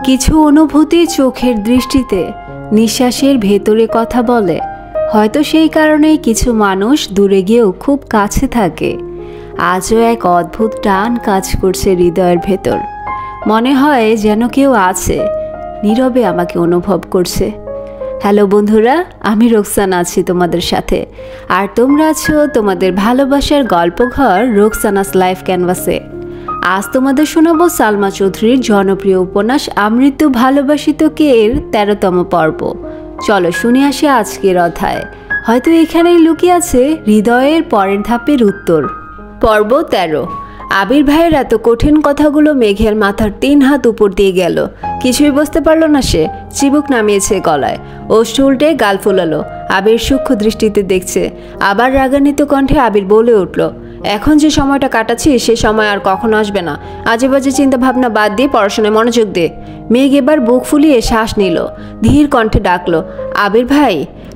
কিছু অনুভূতি চোখের দৃষ্টিতে, নিঃশ্বাসের ভেতরে কথা বলে। হয়তো সেই কারণেই কিছু মানুষ দূরে গিয়েও খুব কাছে থাকে। আজও এক অদ্ভুত টান কাজ করছে হৃদয়ের ভেতর। মনে হয় যেন কেউ আছে, নীরবে আমাকে অনুভব করছে। হ্যালো বন্ধুরা, আমি রোকসানা আছি তোমাদের সাথে, আর তোমরা আছো তোমাদের ভালোবাসার গল্পঘর রোকসানাস লাইফ ক্যানভাসে। আজ তোমাদের শোনাবো সালমা চৌধুরীর জনপ্রিয় উপন্যাস আমৃত্যু ভালোবাসিত কে এর 13তম পর্ব। চলো শুনে আসি আজকের অধ্যায়। হয়তো এখানেই লুকিয়ে আছে হৃদয়ের পরের ধাপের উত্তর। পর্ব 13। আবির ভাইয়ের এত কঠিন কথাগুলো মেঘের মাথার 3 হাত উপর দিয়ে গেল। কিছুই বুঝতে পারলো না সে। চিবুক নামিয়েছে গলায়, ওষ্ঠ উল্টে গাল ফোলালো। আবির সূক্ষ্ম দৃষ্টিতে দেখছে। আবার রাগান্বিত কণ্ঠে আবির বলে উঠল, এখন যে সময়টা কাটাচ্ছি সে সময় আর কখনো আসবে না। আজে বাজে চিন্তা ভাবনা বাদ দিয়ে পড়াশোনায় মনোযোগ দে। মেঘ এবার বুক ফুলিয়ে শ্বাস নিল, ধীর কণ্ঠে ডাকলো, আবির ভাই।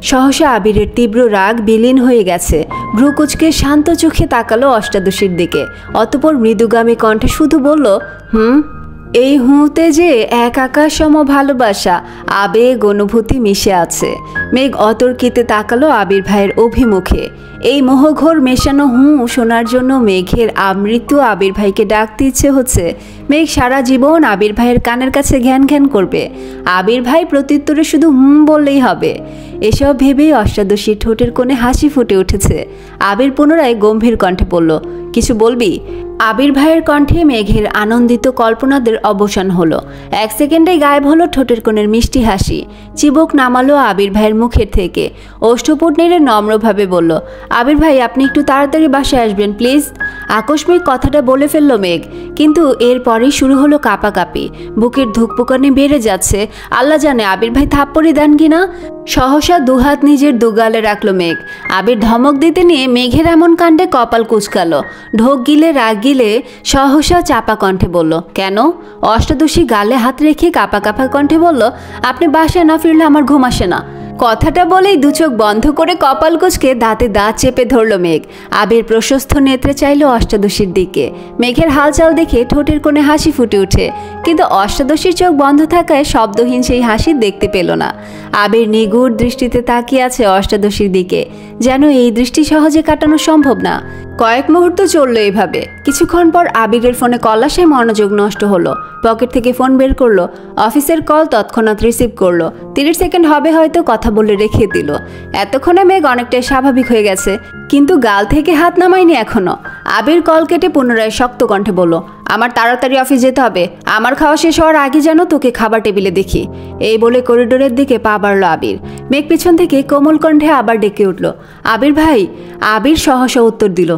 সহসা আবিরের তীব্র রাগ বিলীন হয়ে গেছে। ভ্রুকুচকে শান্ত চোখে তাকালো অষ্টাদশীর দিকে, অতঃপর মৃদুগামী কণ্ঠে শুধু বলল, এই হুঁতে যে এক আকাশ সম ভালোবাসা, আবেগ অনুভূতি মিশে আছে। মেঘ অতর্কিতে তাকালো আবির ভাইয়ের অভিমুখে। এই মোহঘোর মেশানো শোনার জন্য মেঘের আমৃত্যু আবির ভাইকে ডাকতে ইচ্ছে হচ্ছে। মেঘ সারা জীবন আবির ভাইয়ের কানের কাছে ঘ্যান ঘ্যান করবে। আবির ভাই প্রত্যুত্তরে শুধু বললেই হবে। এসব ভেবেই অষ্টাদশীর ঠোঁটের কোণে হাসি ফুটে উঠেছে। আবির পুনরায় গম্ভীর কণ্ঠে বলল, কিছু বলবি? আবির ভাইয়ের কণ্ঠে মেঘের আনন্দিত কল্পনাদের অবসান হলো। 1 সেকেন্ডে গায়েব হলো ঠোঁটের কোণের মিষ্টি হাসি। চিবুক নামালো আবির ভাইয়ের মুখের থেকে। ওষ্ঠপুট নেড়ে নম্রভাবে বলল, আবির ভাই আপনি একটু তাড়াতাড়ি বাসায় আসবেন প্লিজ। আকস্মিক কথাটা বলে ফেলল মেঘ, কিন্তু এরপরেই শুরু হলো কাঁপাকাঁপি। বুকের ধুকপুকানি বেড়ে যাচ্ছে। আল্লাহ জানে আবির ভাই থাপ্পড়ি দেন কিনা। সহসা দুহাত নিজের দুগালে রাখলো মেঘ। আবির ধমক দিতে নিয়ে মেঘের এমন কাণ্ডে কপাল কুঁচকালো। ঢোক গিলে রাগ গিলে সহসা চাপা কণ্ঠে বলল, কেন? অষ্টাদশী গালে হাত রেখে কাঁপা কাঁপা কণ্ঠে বলল, আপনি বাসায় না ফিরলে আমার ঘুম আসে না। কথাটা বলেই দুচোখ বন্ধ করে কপাল কুঁচকে দাঁতে দাঁত চেপে ধরল মেঘ। আবির প্রশস্ত নেত্রে চাইল অষ্টাদশীর দিকে। মেঘের হালচাল দেখে ঠোঁটের কোণে হাসি ফুটে ওঠে, কিন্তু অষ্টাদশীর চোখ বন্ধ থাকায় শব্দহীন সেই হাসি দেখতে পেল না। আবির নিগুড় দৃষ্টিতে তাকিয়ে আছে অষ্টাদশীর দিকে, যেন এই দৃষ্টি সহজে কাটানো সম্ভব না। কয়েক মুহূর্ত চলল এভাবে। কিছুক্ষণ পর আবিরের ফোনে কল আসায় মনোযোগ নষ্ট হলো। পকেট থেকে ফোন বের করলো। অফিসের কল তৎক্ষণাৎ রিসিভ করলো। 30 সেকেন্ড হবে হয়তো কথা বলে রেখে দিল। এতক্ষণে মেঘ অনেকটাই স্বাভাবিক হয়ে গেছে, কিন্তু গাল থেকে হাত নামায়নি এখনো। আবির কল কেটে পুনরায় শক্ত কণ্ঠে বলল, আমার তাড়াতাড়ি অফিস যেতে হবে। আমার খাওয়া শেষ হওয়ার আগে যেন তোকে খাবার টেবিলে দেখি। এই বলে করিডোরের দিকে পা বাড়ল আবির। মেঘ পিছন থেকে কোমল কণ্ঠে আবার ডেকে উঠল, আবির ভাই। আবির সহসা উত্তর দিল,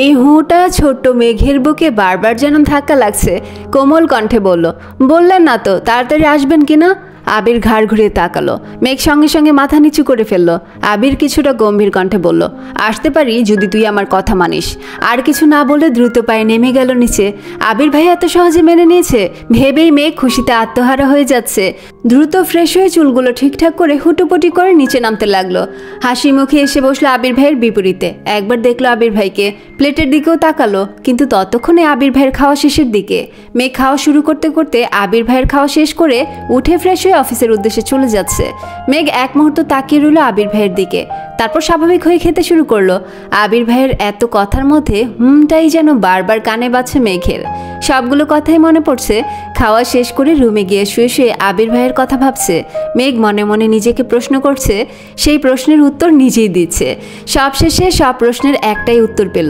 এই হুঁটা ছোট্ট মেঘের বুকে বারবার যেন ধাক্কা লাগছে। কোমল কণ্ঠে বলল, বললেন না তো তাড়াতাড়ি আসবেন কিনা? আবির ঘাড় ঘুরিয়ে তাকালো। মেঘ সঙ্গে সঙ্গে মাথা নিচু করে ফেলল। আবির কিছুটা গম্ভীর কণ্ঠে বলল, আসতে পারি যদি তুই আমার কথা মানিস। আর কিছু না বলে দ্রুত পায়ে নেমে গেল নিচে। আবির ভাই এত সহজে মেনে নিয়েছে ভেবেই মেঘ খুশিতে আত্মহারা হয়ে যাচ্ছে। দ্রুত ফ্রেশ হয়ে চুলগুলো ঠিকঠাক করে হুটোপুটি করে নিচে নামতে লাগলো। হাসি মুখে এসে বসলো আবির ভাইয়ের বিপরীতে। একবার দেখলো আবির ভাইকে, প্লেটের দিকেও তাকালো, কিন্তু ততক্ষণে আবির ভাইয়ের খাওয়া শেষের দিকে। মেঘ খাওয়া শুরু করতে করতে আবির ভাইয়ের খাওয়া শেষ করে উঠে ফ্রেশ হয়ে অফিসের উদ্দেশ্যে চলে যাচ্ছে। মেঘ এক মুহূর্ত তাকিয়ে রইল আবির ভাইয়ের দিকে, তারপর স্বাভাবিক হয়ে খেতে শুরু করলো। আবির ভাইয়ের এত কথার মধ্যে হুমটাই যেন বারবার কানে বাজছে মেঘের। সবগুলো কথাই মনে পড়ছে। খাওয়া শেষ করে রুমে গিয়ে শুয়ে শুয়ে আবির ভাইয়ের কথা ভাবছে। মেঘ মনে মনে নিজেকে প্রশ্ন করছে, সেই প্রশ্নের উত্তর নিজেই দিচ্ছে। সবশেষে সব প্রশ্নের একটাই উত্তর পেল,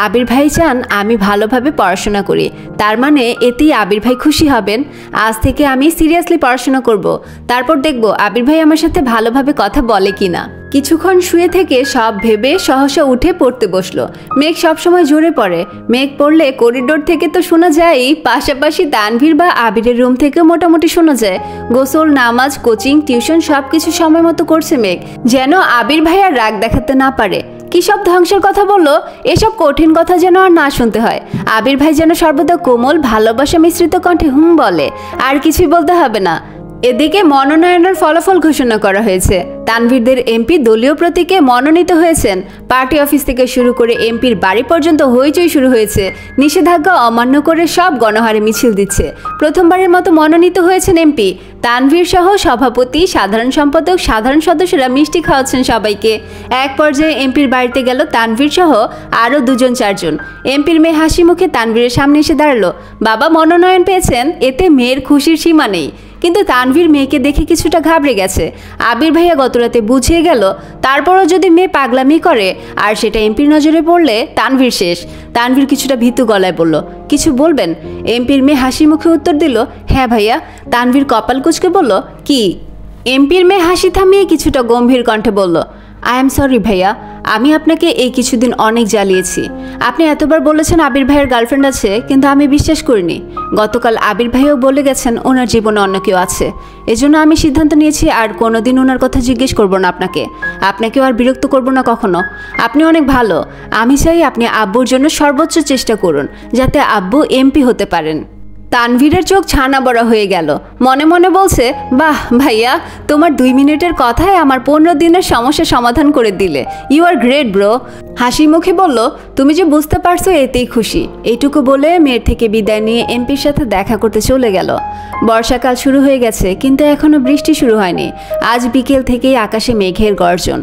আবির ভাই চান আমি ভালোভাবে পড়াশোনা করি। তার মানে এতেই আবির ভাই খুশি হবেন। আজ থেকে আমি সিরিয়াসলি পড়াশোনা করব, তারপর দেখব আবির ভাই আমার সাথে ভালোভাবে কথা বলে কিনা। কিছুক্ষণ শুয়ে থেকে সব ভেবে সহসা উঠে পড়তে বসলো। মেঘ সবসময় জোরে পড়ে। মেঘ পড়লে করিডোর থেকে তো শোনা যায়ই, পাশাপাশি তানভীর বা আবিরের রুম থেকেও মোটামুটি শোনা যায়। গোসল, নামাজ, কোচিং, টিউশন সবকিছু সময় মতো করছে মেঘ, যেন আবির ভাই আর রাগ দেখাতে না পারে। কি সব ধ্বংসের কথা বললো, এসব কঠিন কথা যেন আর না শুনতে হয়। আবির ভাই যেন সর্বদা কোমল ভালোবাসা মিশ্রিত কণ্ঠে বলে, আর কিছুই বলতে হবে না। এদিকে মনোনয়নের ফলাফল ঘোষণা করা হয়েছে। তানভীরদের এমপি দলীয় প্রতীকে মনোনীত হয়েছেন। পার্টি অফিস থেকে শুরু করে এমপির বাড়ি পর্যন্ত হইচই শুরু হয়েছে। নিষেধাজ্ঞা অমান্য করে সব গণহারে মিছিল দিচ্ছে। প্রথমবারের মতো মনোনীত হয়েছেন এমপি। তানভীর সহ সভাপতি, সাধারণ সম্পাদক, সাধারণ সদস্যরা মিষ্টি খাওয়াচ্ছেন সবাইকে। এক পর্যায়ে এমপির বাড়িতে গেল তানভীর সহ আরও 2-4 জন। এমপির মেয়ে হাসি মুখে তানভীরের সামনে এসে দাঁড়ালো। বাবা মনোনয়ন পেয়েছেন, এতে মেয়ের খুশির সীমা নেই। কিন্তু তানভীর মেয়েকে দেখে কিছুটা ঘাবড়ে গেছে। আবির ভাইয়া গতরাতে বুঝিয়ে গেল, তারপরও যদি মেয়ে পাগলামি করে আর সেটা এমপির নজরে পড়লে তানভীর শেষ। তানভীর কিছুটা ভীতু গলায় বলল, কিছু বলবেন? এমপির মেয়ে হাসি মুখে উত্তর দিল, হ্যাঁ ভাইয়া। তানভীর কপাল কুঁচকে বলল, কি? এমপির মেয়ে হাসি থামিয়ে কিছুটা গম্ভীর কণ্ঠে বলল, আই এম সরি ভাইয়া, আমি আপনাকে এই কিছুদিন অনেক জ্বালিয়েছি। আপনি এতবার বলেছেন আবির ভাইয়ের গার্লফ্রেন্ড আছে, কিন্তু আমি বিশ্বাস করিনি। গতকাল আবির ভাইও বলে গেছেন ওনার জীবনে অন্য কেউ আছে। এজন্য আমি সিদ্ধান্ত নিয়েছি আর কোনোদিন ওনার কথা জিজ্ঞেস করব না আপনাকেও আর বিরক্ত করব না কখনো। আপনি অনেক ভালো। আমি চাই আপনি আব্বুর জন্য সর্বোচ্চ চেষ্টা করুন যাতে আব্বু এমপি হতে পারেন। তানভীরের চোখ ছানা বড়া হয়ে গেল। মনে মনে বলছে, বাহ ভাইয়া, তোমার 2 মিনিটের কথায় আমার 15 দিনের সমস্যা সমাধান করে দিলে। You are great bro. হাসি মুখে বলল, তুমি যে বুঝতে পারছো এতেই খুশি। এইটুকু বলে মেয়ের থেকে বিদায় নিয়ে এমপির সাথে দেখা করতে চলে গেল। বর্ষাকাল শুরু হয়ে গেছে, কিন্তু এখনো বৃষ্টি শুরু হয়নি। আজ বিকেল থেকেই আকাশে মেঘের গর্জন।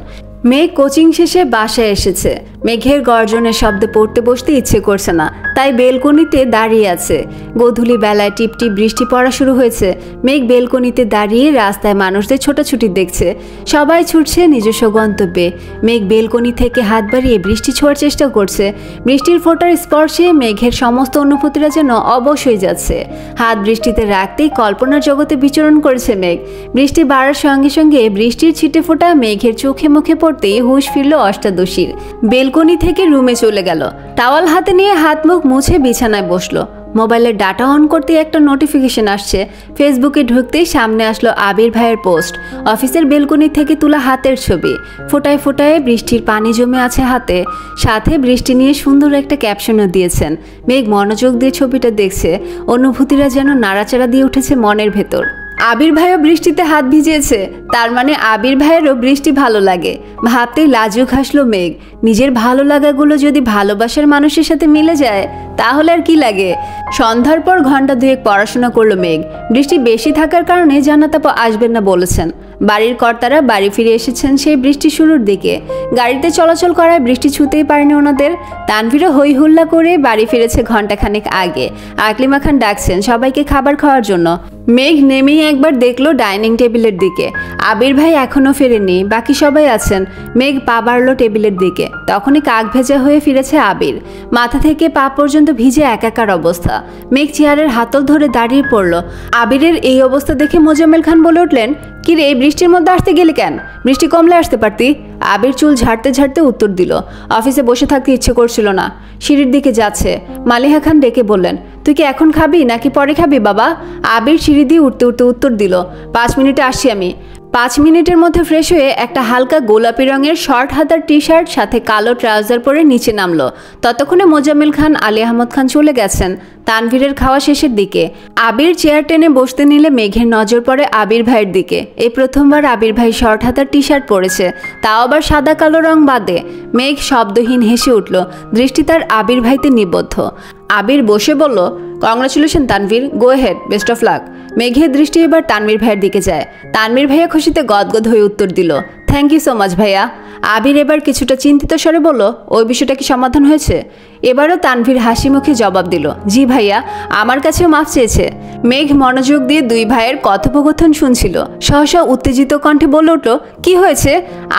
মেঘ কোচিং শেষে বাসায় এসেছে। মেঘের গর্জনের শব্দে পড়তে বসতে ইচ্ছে করছে না, তাই বেলকনিতে দাঁড়িয়ে আছে। গোধূলি বেলায় টিপটিপ বৃষ্টি পড়া শুরু হয়েছে। মেঘ বেলকনিতে দাঁড়িয়ে রাস্তায় মানুষদের ছোটাছুটি দেখছে। সবাই ছুটছে নিজস্ব গন্তব্যে। মেঘ বেলকনি থেকে হাত বাড়িয়ে বৃষ্টি ছোঁয়ার চেষ্টা করছে। বৃষ্টির ফোঁটার স্পর্শে মেঘের সমস্ত অনুভূতিরা যেন অবশ হয়ে যাচ্ছে। হাত বৃষ্টিতে রাখতেই কল্পনার জগতে বিচরণ করেছে মেঘ। বৃষ্টি বাড়ার সঙ্গে সঙ্গে বৃষ্টির ছিটে ফোঁটা মেঘের চোখে মুখে পড়তেই হুঁশ ফিরল অষ্টাদশীর। বেলকনি থেকে রুমে চলে গেল। টাওয়াল হাতে নিয়ে হাত মুখ মুছে বিছানায় বসলো। মোবাইলের ডাটা অন করতে একটা নোটিফিকেশন আসছে। ফেসবুকে ঢুকতেই সামনে আসলো আবির ভাইয়ের পোস্ট। অফিসের বেলকনি থেকে তোলা হাতের ছবি। ফোটায় ফোটায় বৃষ্টির পানি জমে আছে হাতে। সাথে বৃষ্টি নিয়ে সুন্দর একটা ক্যাপশনও দিয়েছেন। মেঘ মনোযোগ দিয়ে ছবিটা দেখছে। অনুভূতিরা যেন নাড়াচাড়া দিয়ে উঠেছে মনের ভেতর। আবির ভাইও বৃষ্টিতে হাত ভিজিয়েছে, তার মানে আবির ভাইয়েরও বৃষ্টি ভালো লাগে। ভাবতেই লাজুক হাসলো মেঘ। নিজের ভালো লাগাগুলো যদি ভালোবাসার মানুষের সাথে মিলে যায় তাহলে আর কি লাগে। সন্ধ্যার পর ঘন্টা 2 পড়াশোনা করলো মেঘ। বৃষ্টি বেশি থাকার কারণে জান্নাত আপু আসবেন না বলেছেন। বাড়ির কর্তারা বাড়ি ফিরে এসেছেন সেই বৃষ্টি শুরুর দিকে। গাড়িতে চলাচল করায় বৃষ্টি ছুঁতেই পারেনি ওনাদের। তানভীরও হই হুল্লা করে বাড়ি ফিরেছে ঘন্টাখানেক আগে। আকলিমা খান ডাকছেন সবাইকে খাবার খাওয়ার জন্য। মেঘ নেমেই একবার দেখলো ডাইনিং টেবিলের দিকে। আবির ভাই এখনও ফেরেনি, বাকি সবাই আছেন। মেঘ পা বাড়ল টেবিলের দিকে। তখনই কাক ভেজা হয়ে ফিরেছে আবির। মাথা থেকে পা পর্যন্ত ভিজে একাকার অবস্থা। মেঘ চেয়ারের হাতল ধরে দাঁড়িয়ে পড়ল। আবিরের এই অবস্থা দেখে মোজাম্মেল খান বলে উঠলেন, কি রে, বৃষ্টির মধ্যে আসতে গেলে কেন? বৃষ্টি কমলে আসতে পারতি। আবির চুল ঝাড়তে ঝাড়তে উত্তর দিল, অফিসে বসে থাকতে ইচ্ছে করছিল না। সিঁড়ির দিকে যাচ্ছে। মালিহা খান ডেকে বললেন, তুই কি এখন খাবি নাকি পরে খাবি বাবা? আবির সিঁড়ি দিয়ে উঠতে উঠতে উত্তর দিল, 5 মিনিটে আসছি আমি। 5 মিনিটের মধ্যে ফ্রেশ হয়ে একটা হালকা গোলাপি রঙের শর্ট হাতার টি শার্ট সাথে কালো ট্রাউজার পরে নিচে নামলো। ততক্ষণে মোজাম্মেল খান, আলী আহমদ খান চলে গেছেন তানভীরের খাওয়া শেষের দিকে। আবির চেয়ার টেনে বসতে নিলে মেঘের নজর পড়ে আবির ভাইয়ের দিকে। এই প্রথমবার আবির ভাই শর্ট হাতার টি শার্ট পরেছে, তাও আবার সাদা কালো রং বাদে। মেঘ শব্দহীন হেসে উঠল। দৃষ্টি তার আবির ভাইতে নিবদ্ধ। আবির বসে বলল, congratulation Tanvir, go head, best of luck. মেঘের দৃষ্টি এবার তানভীর ভাইয়ের দিকে যায়। তানভীর ভাইয়া খুশিতে গদগদ হয়ে উত্তর দিল, থ্যাংক ইউ সো মাচ ভাইয়া। আবির এবার কিছুটা চিন্তিত স্বরে বলল, ওই বিষয়টা কি সমাধান হয়েছে? এবারও তানভীর হাসি মুখে জবাব দিল, জি ভাইয়া, আমার কাছেও মাফ চেয়েছে। মেঘ মনোযোগ দিয়ে 2 ভাইয়ের কথোপকথন শুনছিল। সহসা উত্তেজিত কণ্ঠে বলে উঠল, কি হয়েছে?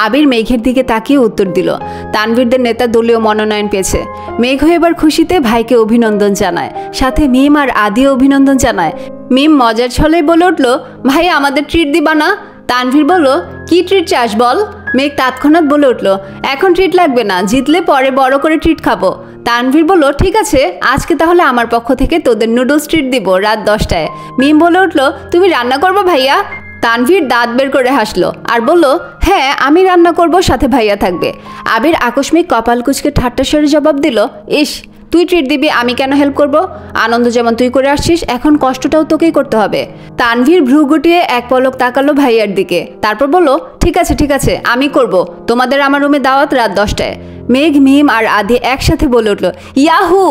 আবির মেঘের দিকে তাকিয়ে উত্তর দিল, তানভীরদের নেতা দলীয় মনোনয়ন পেয়েছে। মেঘ এবার খুশিতে ভাইকে অভিনন্দন জানায়, সাথে মিম আর আদিও অভিনন্দন জানায়। মিম মজার ছলেই বলে উঠল, ভাই আমাদের ট্রিট দিবা না? তানভীর বলল, কি ট্রিট চাস বল? মেঘ তৎক্ষণাৎ বলে উঠল, এখন ট্রিট লাগবে না, জিতলে পরে বড় করে ট্রিট খাবো। তানভীর বলল, ঠিক আছে, আজকে তাহলে আমার পক্ষ থেকে তোদের নুডলস ট্রিট দিব রাত 10টায়। মিম বলে উঠল, তুমি রান্না করবো ভাইয়া? তানভীর দাঁত বের করে হাসলো আর বলল, হ্যাঁ আমি রান্না করব, সাথে ভাইয়া থাকবে। আবির আকস্মিক কপাল কুঁচকে ঠাট্টা স্বরে জবাব দিল, ইস, তুই ট্রিট দিবি, আমি কেন হেল্প করব? আনন্দ যেমন তুই করে আসছিস, এখন কষ্টটাও তোকেই করতে হবে। তানভীর ভ্রু গুটিয়ে এক পলক তাকালো ভাইয়ার দিকে, তারপর বলল, ঠিক আছে আমি করব। তোমাদের আমার রুমে দাওয়াত রাত 10টায়। মেঘ, মিম আর আদি একসাথে বলে উঠল, ইয়াহু!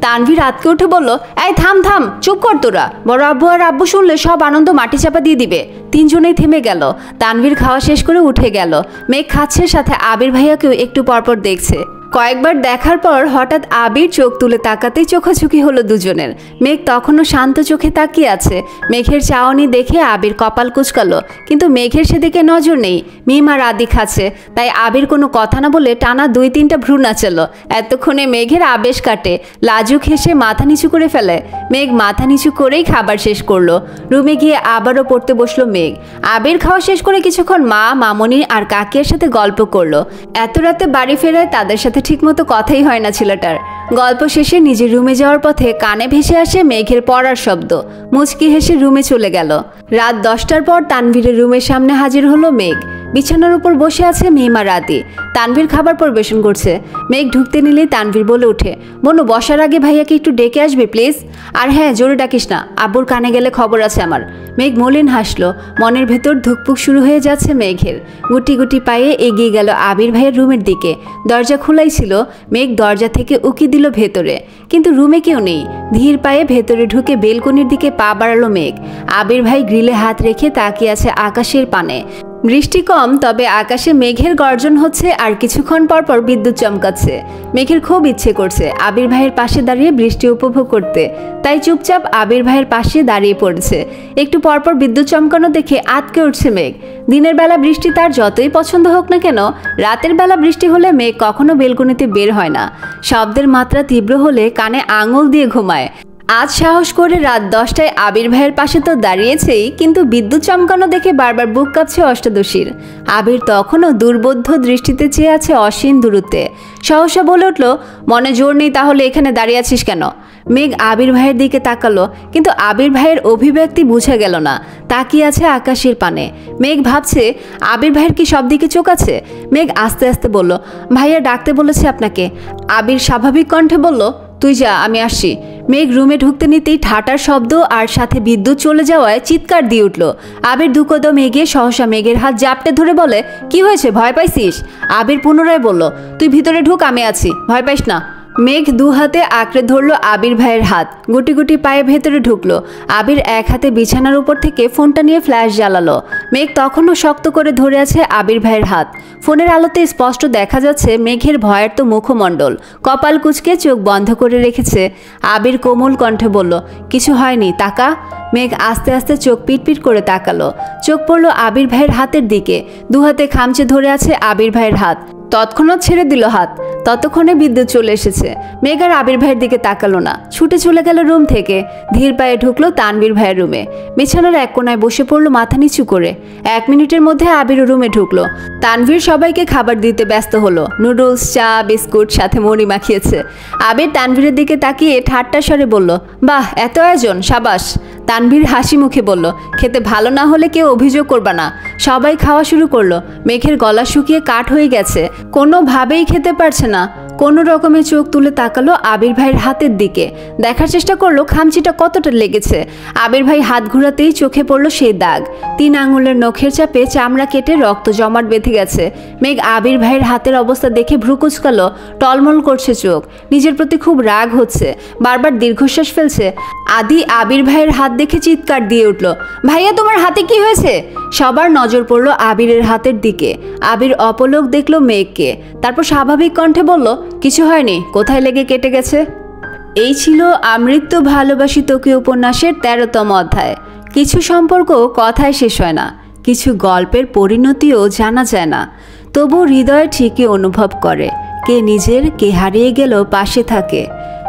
তানভীর আতকে উঠে বলল, এই থাম, চুপ কর তোরা, বড় আব্বু আর আব্বু শুনলে সব আনন্দ মাটি চাপা দিয়ে দিবে। তিনজনেই থেমে গেল। তানভীর খাওয়া শেষ করে উঠে গেল। মেঘ খাচ্ছে, সাথে আবির ভাইয়াকেও একটু পরপর দেখছে। কয়েকবার দেখার পর হঠাৎ আবির চোখ তুলে তাকাতেই চোখাচোখি হলো দুজনের। মেঘ তখনও শান্ত চোখে তাকিয়ে আছে। মেঘের চাওয়ানি দেখে আবির কপাল কুঁচকালো, কিন্তু মেঘের সেদিকে নজর নেই। মিম আর আদি খাচ্ছে, তাই আবির কোনো কথা না বলে টানা 2-3টা ভ্রু নাচালো। এতক্ষণে মেঘের আবেশ কাটে, লাজুক হেসে মাথা নিচু করে ফেলে। মেঘ মাথা নিচু করেই খাবার শেষ করলো। রুমে গিয়ে আবারও পড়তে বসলো মেঘ। আবির খাওয়া শেষ করে কিছুক্ষণ মা, মামনি আর কাকিয়ার সাথে গল্প করলো। এত রাতে বাড়ি ফেরায় তাদের সাথে ঠিকমতো কথাই হয় না ছেলেটার। গল্প শেষে নিজের রুমে যাওয়ার পথে কানে ভেসে আসে মেঘের পড়ার শব্দ। মুচকি হেসে রুমে চলে গেল। রাত 10টার পর তানভীরের রুমের সামনে হাজির হলো মেঘ। বিছানার উপর বসে আছে মিম আর আদি। তানভীর খাবার পরিবেশন করছে। মেঘ ঢুকতে নিলেই তানভীর বলে ওঠে, মনু বসার আগে ভাইয়াকে একটু ডেকে আসবে প্লিজ। আর হ্যাঁ, জোরে ডাকিস না, আব্বুর কানে গেলে খবর আছে আমার। মেঘ মলিন হাসলো। মনের ভেতর ধুকপুক শুরু হয়ে যাচ্ছে মেঘের। গুটি গুটি পায়ে এগিয়ে গেল আবির ভাইয়ের রুমের দিকে। দরজা খোলাই ছিল। মেঘ দরজা থেকে উকি দিল ভেতরে, কিন্তু রুমে কেউ নেই। ধীর পায়ে ভেতরে ঢুকে বেলকনির দিকে পা বাড়ালো মেঘ। আবির ভাই গ্রিলে হাত রেখে তাকিয়ে আছে আকাশের পানে। বৃষ্টি কম, তবে আকাশে মেঘের গর্জন হচ্ছে আর কিছুক্ষণ পরপর বিদ্যুৎ চমকাচ্ছে। মেঘের খুব ইচ্ছে করছে আবির ভাইয়ের পাশে দাঁড়িয়ে বৃষ্টি উপভোগ করতে, তাই চুপচাপ আবির ভাইয়ের পাশে দাঁড়িয়ে পড়েছে। একটু পরপর বিদ্যুৎ চমকানো দেখে আতকে উঠছে মেঘ। দিনের বেলা বৃষ্টি তার যতই পছন্দ হোক না কেন, রাতের বেলা বৃষ্টি হলে মেঘ কখনো বেলকনিতে বের হয় না। শব্দের মাত্রা তীব্র হলে কানে আঙুল দিয়ে ঘুমায়। আজ সাহস করে রাত 10টায় আবির ভাইয়ের পাশে তো দাঁড়িয়েছেই, কিন্তু বিদ্যুৎ চমকানো দেখে বারবার বুক কাঁপছে অষ্টাদশীর। আবির তখনও দুর্বোধ্য দৃষ্টিতে চেয়ে আছে অসীম দূরত্বে। সহসা বলে উঠল, মনে জোর নেই তাহলে এখানে দাঁড়িয়ে আছিস কেন? মেঘ আবির ভাইয়ের দিকে তাকালো, কিন্তু আবির ভাইয়ের অভিব্যক্তি বোঝা গেল না। তাকিয়ে আছে আকাশের পানে। মেঘ ভাবছে আবির ভাইয়ের কি সব দিকে চোখ আছে। মেঘ আস্তে আস্তে বলল, ভাইয়া ডাকতে বলেছে আপনাকে। আবির স্বাভাবিক কণ্ঠে বলল, তুই যা, আমি আসছি। মেঘ রুমে ঢুকতে নিতেই ঠাটার শব্দ আর সাথে বিদ্যুৎ চলে যাওয়ায় চিৎকার দিয়ে উঠল। আবির দুকদম এগিয়ে সহসা মেঘের হাত জাপটে ধরে বলে, কি হয়েছে, ভয় পাইছিস? আবির পুনরায় বলল, তুই ভিতরে ঢুক, আমি আছি, ভয় পাইস না। মেঘ দু হাতে আঁকড়ে ধরলো আবির ভাইয়ের হাত। গুটি গুটি পায়ে ভেতরে ঢুকলো। আবির এক হাতে বিছানার উপর থেকে ফোনটা নিয়ে ফ্ল্যাশ জ্বালালো। মেঘ তখনও শক্ত করে ধরে আছে আবির ভাইয়ের হাত। ফোনের আলোতে স্পষ্ট দেখা যাচ্ছে মেঘের ভয়ের তো মুখমণ্ডল। কপাল কুঁচকে চোখ বন্ধ করে রেখেছে। আবির কোমল কণ্ঠে বলল, কিছু হয়নি, তাকা। মেঘ আস্তে আস্তে চোখ পিটপিট করে তাকালো। চোখ পড়লো আবির ভাইয়ের হাতের দিকে। দু হাতে খামচে ধরে আছে আবির ভাইয়ের হাত। তৎক্ষণাৎ ছেড়ে দিল হাত। ততক্ষণে বিদ্যুৎ চলে এসেছে। মেঘ আর আবির ভাইয়ের দিকে তাকালো না, ছুটে চলে গেল রুম থেকে। ধীর পায়ে ঢুকলো তানভীর ভাইয়ের রুমে। বিছানার এক কোনায় বসে পড়লো মাথা নিচু করে। 1 মিনিটের মধ্যে আবির রুমে ঢুকলো। তানভীর সবাইকে খাবার দিতে ব্যস্ত হলো। নুডলস, চা, বিস্কুট, সাথে মুড়ি মাখিয়েছে। আবির তানভীরের দিকে তাকিয়ে ঠাট্টা স্বরে বলল, বাহ, এত আয়োজন, সাবাস। তানভীর হাসি মুখে বলল, খেতে ভালো না হলে কেউ অভিযোগ করবা না। সবাই খাওয়া শুরু করলো। মেঘের গলা শুকিয়ে কাঠ হয়ে গেছে, কোনোভাবেই খেতে পারছে না। কোনো রকমে চোখ তুলে তাকালো আবির ভাইয়ের হাতের দিকে। দেখার চেষ্টা করলো খামচিটা কতটা লেগেছে। আবির ভাই হাত ঘোরাতেই চোখে পড়লো সেই দাগ। 3 আঙুলের নখের চাপে চামড়া কেটে রক্ত জমাট বেঁধে গেছে। মেঘ আবির ভাইয়ের হাতের অবস্থা দেখে ভ্রু কুঁচকালো। টলমল করছে চোখ। নিজের প্রতি খুব রাগ হচ্ছে। বারবার দীর্ঘশ্বাস ফেলছে। আদি আবির ভাইয়ের হাত দেখে চিৎকার দিয়ে উঠল, ভাইয়া তোমার হাতে কি হয়েছে? সবার নজর পড়লো আবিরের হাতের দিকে। আবির অপলক দেখলো মেঘকে, তারপর স্বাভাবিক কণ্ঠে বলল, কিছু হয়নি, কোথায় লেগে কেটে গেছে। এই ছিল আমৃত্যু ভালোবাসি তোকে উপন্যাসের 13তম অধ্যায়। কিছু সম্পর্ক কথায় শেষ হয় না, কিছু গল্পের পরিণতিও জানা যায় না, তবু হৃদয় ঠিকই অনুভব করে। কে নিজের, কে হারিয়ে গেল পাশে থাকে।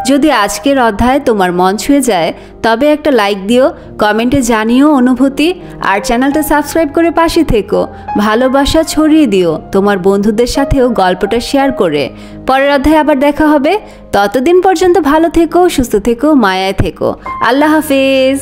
যদি আজকের অধ্যায় তোমার মন ছুঁয়ে যায় তবে একটা লাইক দিও, কমেন্টে জানিও অনুভূতি, আর চ্যানেলটা সাবস্ক্রাইব করে পাশে থেকো। ভালোবাসা ছড়িয়ে দিও তোমার বন্ধুদের সাথেও গল্পটা শেয়ার করে। পরের অধ্যায়ে আবার দেখা হবে। ততদিন পর্যন্ত ভালো থেকো, সুস্থ থেকো, মায়ায় থেকো। আল্লাহ হাফেজ।